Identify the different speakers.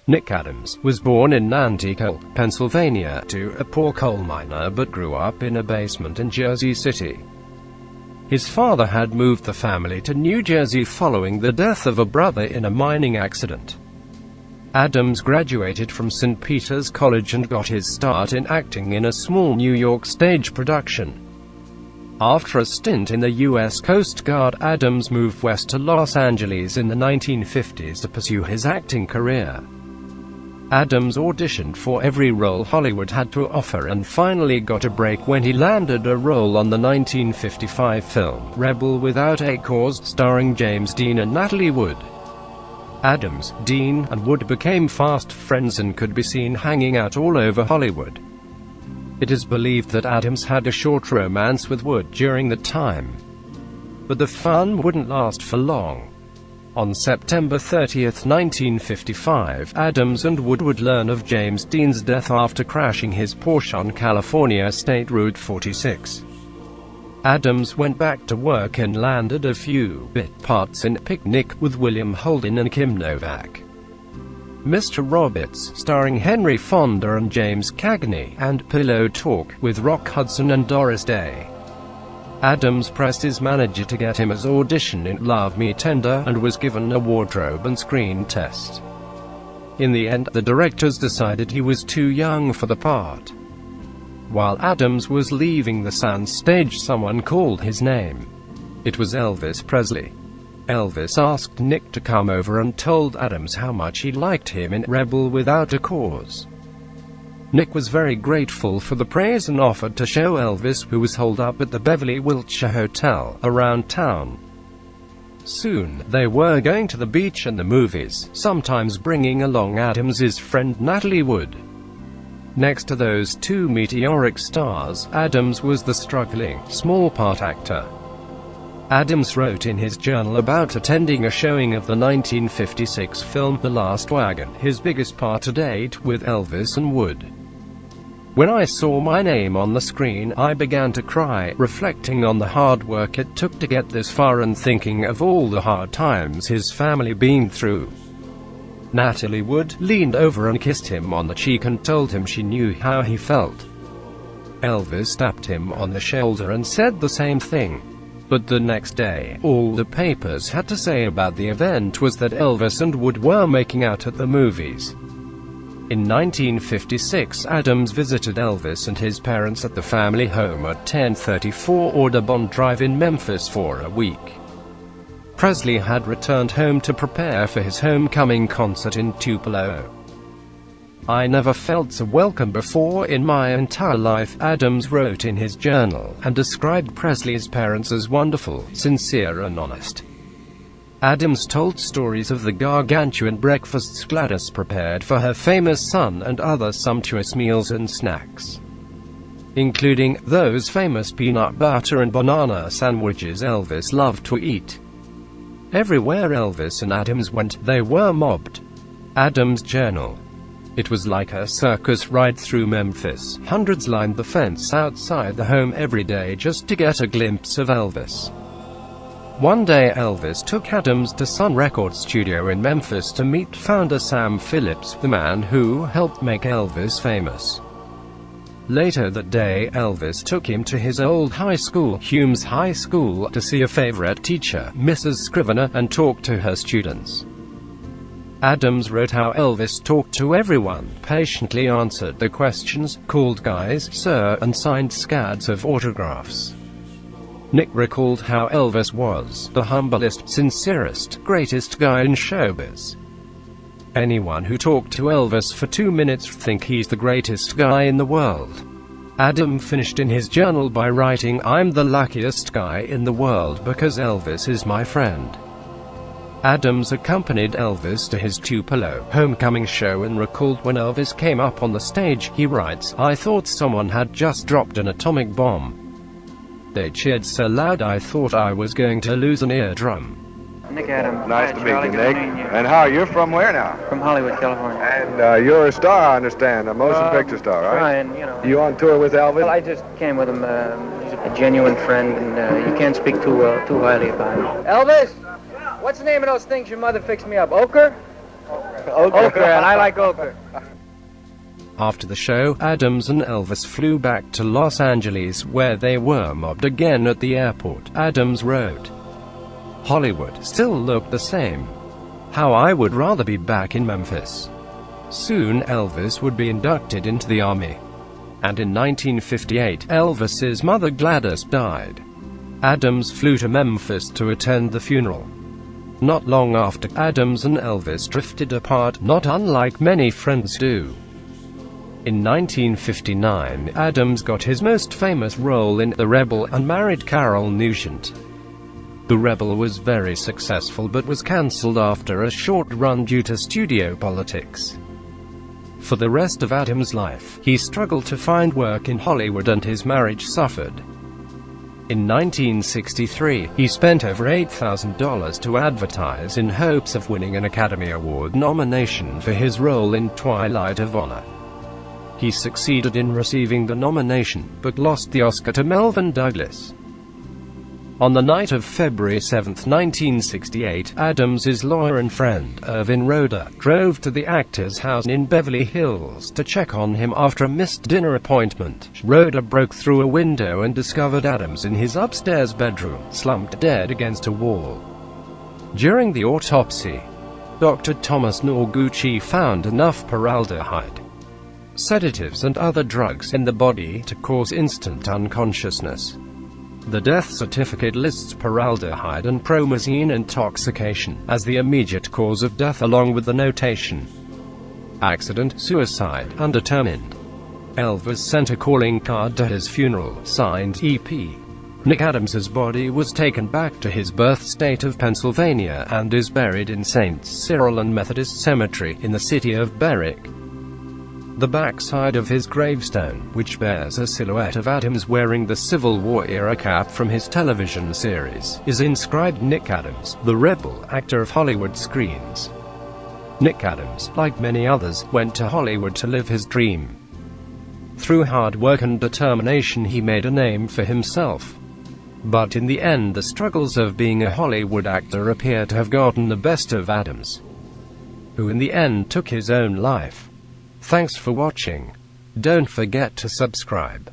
Speaker 1: Nick Adams was born in Nanticoke, Pennsylvania, to a poor coal miner but grew up in a basement in Jersey City. His father had moved the family to New Jersey following the death of a brother in a mining accident. Adams graduated from St. Peter's College and got his start in acting in a small New York stage production. After a stint in the U.S. Coast Guard, Adams moved west to Los Angeles in the 1950s to pursue his acting career. Adams auditioned for every role Hollywood had to offer and finally got a break when he landed a role on the 1955 film Rebel Without a Cause, starring James Dean and Natalie Wood. Adams, Dean, and Wood became fast friends and could be seen hanging out all over Hollywood. It is believed that Adams had a short romance with Wood during the time. But the fun wouldn't last for long. On September 30, 1955, Adams and Wood would learn of James Dean's death after crashing his Porsche on California State Route 46. Adams went back to work and landed a few bit parts in Picnic with William Holden and Kim Novak, Mr. Roberts, starring Henry Fonda and James Cagney, and Pillow Talk, with Rock Hudson and Doris Day. Adams pressed his manager to get him as audition in Love Me Tender, and was given a wardrobe and screen test. In the end, the directors decided he was too young for the part. While Adams was leaving the sound stage, someone called his name. It was Elvis Presley. Elvis asked Nick to come over and told Adams how much he liked him in Rebel Without a Cause. Nick was very grateful for the praise and offered to show Elvis, who was holed up at the Beverly Wilshire Hotel, around town. Soon, they were going to the beach and the movies, sometimes bringing along Adams's friend Natalie Wood. Next to those two meteoric stars, Adams was the struggling, small-part actor. Adams wrote in his journal about attending a showing of the 1956 film The Last Wagon, his biggest part to date, with Elvis and Wood. When I saw my name on the screen, I began to cry, reflecting on the hard work it took to get this far and thinking of all the hard times his family been through. Natalie Wood leaned over and kissed him on the cheek and told him she knew how he felt. Elvis tapped him on the shoulder and said the same thing. But the next day, all the papers had to say about the event was that Elvis and Wood were making out at the movies. In 1956, Adams visited Elvis and his parents at the family home at 1034 Audubon Drive in Memphis for a week. Presley had returned home to prepare for his homecoming concert in Tupelo. I never felt so welcome before in my entire life, Adams wrote in his journal, and described Presley's parents as wonderful, sincere and honest. Adams told stories of the gargantuan breakfasts Gladys prepared for her famous son and other sumptuous meals and snacks, including those famous peanut butter and banana sandwiches Elvis loved to eat. Everywhere Elvis and Adams went, they were mobbed. Adams' journal. It was like a circus ride through Memphis. Hundreds lined the fence outside the home every day just to get a glimpse of Elvis. One day Elvis took Adams to Sun Record Studio in Memphis to meet founder Sam Phillips, the man who helped make Elvis famous. Later that day, Elvis took him to his old high school, Humes High School, to see a favorite teacher, Mrs. Scrivener, and talk to her students. Adams wrote how Elvis talked to everyone, patiently answered the questions, called guys sir, and signed scads of autographs. Nick recalled how Elvis was the humblest, sincerest, greatest guy in showbiz. Anyone who talked to Elvis for 2 minutes think he's the greatest guy in the world. Adam finished in his journal by writing, I'm the luckiest guy in the world because Elvis is my friend. Adams accompanied Elvis to his Tupelo homecoming show and recalled when Elvis came up on the stage, he writes, I thought someone had just dropped an atomic bomb. They cheered so loud I thought I was going to lose an eardrum.
Speaker 2: Nick Adams.
Speaker 3: Nice to meet you, Nick. And how, you're from where now?
Speaker 2: From Hollywood, California.
Speaker 3: And you're a star, I understand, a motion picture star, right?
Speaker 2: Trying, you know.
Speaker 3: You on tour with Elvis?
Speaker 2: Well, I just came with him. He's a genuine friend, and you can't speak too highly about him. Elvis, what's the name of those things your mother fixed me up? Ochre? Ochre, and I like ochre.
Speaker 1: After the show, Adams and Elvis flew back to Los Angeles, where they were mobbed again at the airport. Adams wrote, "Hollywood still looked the same. How I would rather be back in Memphis." Soon, Elvis would be inducted into the Army. And in 1958, Elvis's mother Gladys died. Adams flew to Memphis to attend the funeral. Not long after, Adams and Elvis drifted apart, not unlike many friends do. In 1959, Adams got his most famous role in The Rebel and married Carol Nugent. The Rebel was very successful but was cancelled after a short run due to studio politics. For the rest of Adams' life, he struggled to find work in Hollywood and his marriage suffered. In 1963, he spent over $8,000 to advertise in hopes of winning an Academy Award nomination for his role in Twilight of Honor. He succeeded in receiving the nomination, but lost the Oscar to Melvyn Douglas. On the night of February 7, 1968, Adams' lawyer and friend, Irvin Roeder, drove to the actor's house in Beverly Hills to check on him after a missed dinner appointment. Roeder broke through a window and discovered Adams in his upstairs bedroom, slumped dead against a wall. During the autopsy, Dr. Thomas Noguchi found enough paraldehyde, sedatives and other drugs in the body to cause instant unconsciousness. The death certificate lists paraldehyde and promazine intoxication as the immediate cause of death, along with the notation, "Accident, suicide, undetermined." Elvis sent a calling card to his funeral, signed E.P. Nick Adams's body was taken back to his birth state of Pennsylvania and is buried in St. Cyril and Methodist Cemetery in the city of Berwick. The backside of his gravestone, which bears a silhouette of Adams wearing the Civil War-era cap from his television series, is inscribed Nick Adams, the Rebel, actor of Hollywood screens. Nick Adams, like many others, went to Hollywood to live his dream. Through hard work and determination he made a name for himself. But in the end, the struggles of being a Hollywood actor appear to have gotten the best of Adams, who in the end took his own life. Thanks for watching. Don't forget to subscribe.